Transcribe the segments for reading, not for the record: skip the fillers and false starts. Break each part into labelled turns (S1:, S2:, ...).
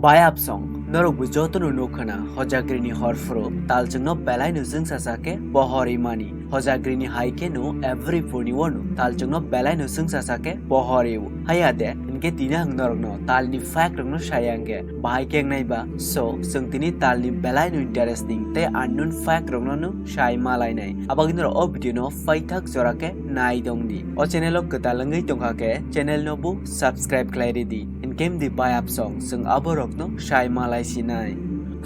S1: Bayapsong norok bujotono nokana hojagrini horfro taljengno belaino jongsasake bohori mani hojagrini haike no every purniwano taljengno belaino jongsasake bohoriu hayade inke tinang norokno talni fact rokno sayange bahai kengnaiba so sengtini talni belaino interesting te unknown fact rokno no sai malainai abagino o video no faithak jorake nai dongdi o channel o ketalangai tongkake channel no bu subscribe klairidi game di Bayapsong sung aborokno sai malai sinai.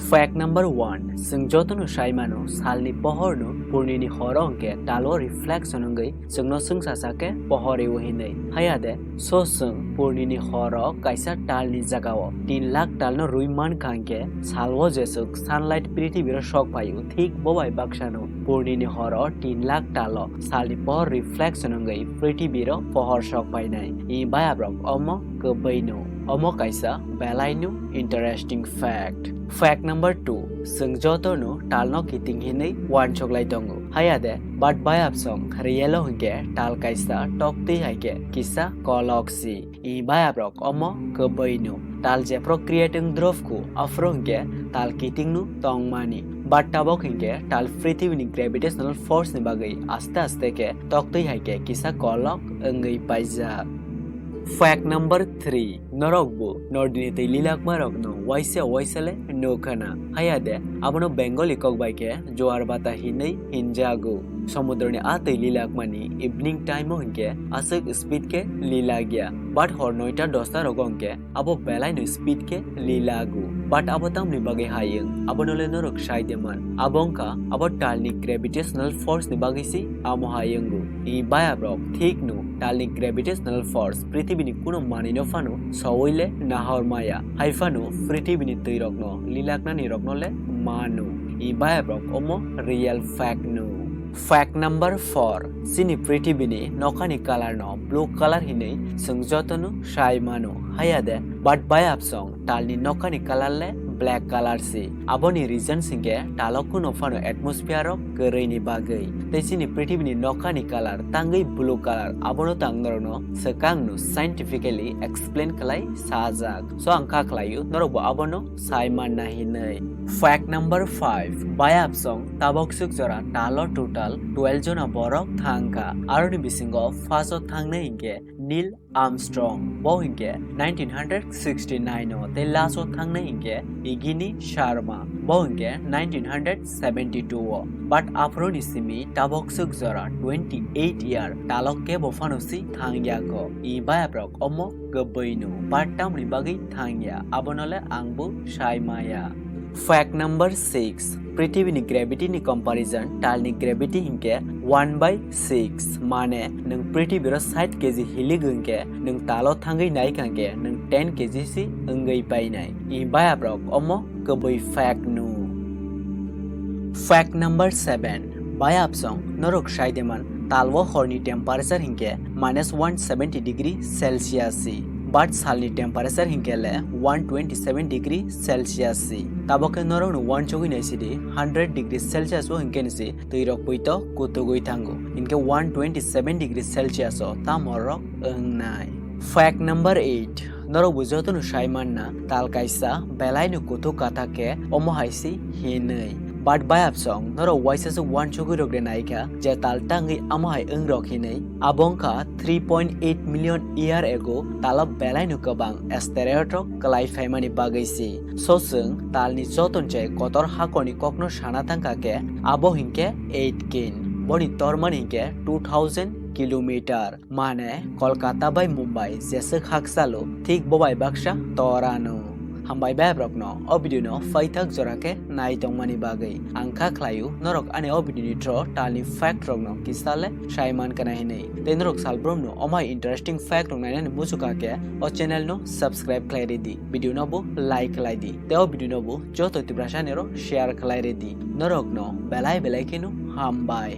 S1: Fact number 1 sung jotono sai mano salni pohorno purnini horongke talo reflection ngai sungno sung sasake pohore wohinai hayade so sung purnini horo kaisa talni jagao 3 lakh talno ruiman kanke salwo jesuk sunlight pritibir shok payu thik bobai baksano purnini horo 3 lakh talo salni pohor reflection ngai pritibiro pohor shok painai I bayabrok omo kebaino omo kaisa belainu interesting fact. Fact number 2 sung jotono talno kiting hinai wan choklai dongo hayade but Bayapsong rielo hingke tal kaisa tokti haike kisa koloksi I bayabrok omo kebaino tal je procreating drofku afrongke tal kitingnu tongmani but tabok hingke tal pritibini gravitational force ni bagai aste aste ke tokti haike kisa kolok engai paija. Fact number 3 norokbu nordini tei lilakma rokno waisale nokana hayade abono bengali kokbaike joar bata hinai hinjago সমুদ্রনি আতে লিলাকমানি evening time হইকে আসক speed কে লিলাগিয়া but হর 9টা 10টা রগংকে আবো বেলাইনো স্পিড কে লিলাগু বাট আবো তামনি বাগে হাইং আবনলে নরক সাইদেমান আবংকা আবো টালনি গ্র্যাভিটেশনাল ফোর্স নি বাগিসি আমো হাইংগু ই বায়াব্রক ঠিক নু টালনি গ্র্যাভিটেশনাল ফোর্স পৃথিবীনি কোনো মানিনো ফানো সওইলে নাহর মায়া হাইফানো পৃথিবীনি তৈ রগ্ন লিলাকনানি রগ্নলে মানু ই বায়াব্রক ওমো রিয়েল ফ্যাক্ট নু. Fact number 4 sini pritibini nokani color no blue color hinai sungjotonu sai mano hayade but Bayapsong talni nokani color le black color si aboni reason singke talokku nofano atmosphere of gereini bagai te sini pritibini nokani color tangai blue color abono tangnorno sekangnu scientifically explain kalai sajak so angka klayu norobo abono sai manna hinai. Fact number 5 Bayapsong taboksuk jora talo total 12 jona borok thangka aroni bisingo first thangne inke Neil Armstrong bo inke 1969 o te last thangne inke Igini Sharma bo inke 1972 o but aproni simi taboksuk jora 28 year talokke bofanosi thangya ko I bayabrok omo gobainu but tamni bagi thangya abonole angbu shaimaya. Fact number 6 পৃথিবীনি gravity নি comparison টালনি gravity হিংকে 1/6 মানে নং পৃথিবীর 60 KG Hili গংকে নং তালো থাঙ্গै নাই কাंगे নং 10 KG C अंगै पाइनाय इ बायाब्रक Amo कबै fact नु. Fact number 7 Bayapsong norok saideman talwo horni temperature hinke -170 degree Celsius si but salni temperature hinkele 127 degree Celsius si taboke norong 1 chogi naisidi 100 degree Celsius o hinkenisi tuirok poito kutugoi tango inke 127 degree Celsius o tamorok engnai. Fact number 8 norok bujotonu saimanna tal kaisa belainu kutu katake omohaisi hinai but Bayapsong norok waisasu 1 chogi rogre naika je tal tangi amahai engrok hinai abongka 3.8 million year ago talab belainu kabang asteroid kalai faimani bagaisi so sung talni joton je kotor hakoni kokno sana tangkake abo hinke 8 kin boni torman hinke 2000 kilometre মানে Kolkata by Mumbai জেসে খাকসালো ঠিক ববাই বাক্সা তরানো হামবাই ব্যাব্রকনো অবিডিনো ফাইথাক জরাকে নাই তংমানি বাগৈ আংখা খ্লায়ু নরক আনে অবিডিনি ট্র টালনি fact রগনো কিসালে Saiman কানাহিनै তে নরক সালব্রমনো অমাই ইন্টারেস্টিং ফ্যাক্ট রগনাইনে মুজুকাকে ও চ্যানেল নো সাবস্ক্রাইব খ্লাইরেদি ভিডিও নবো লাইক খ্লাইদি তে অবিডিও নবো যত তিব্রাশানেরো শেয়ার খ্লাইরেদি নরকনো বেলাই বেলাই কেনো হামবাই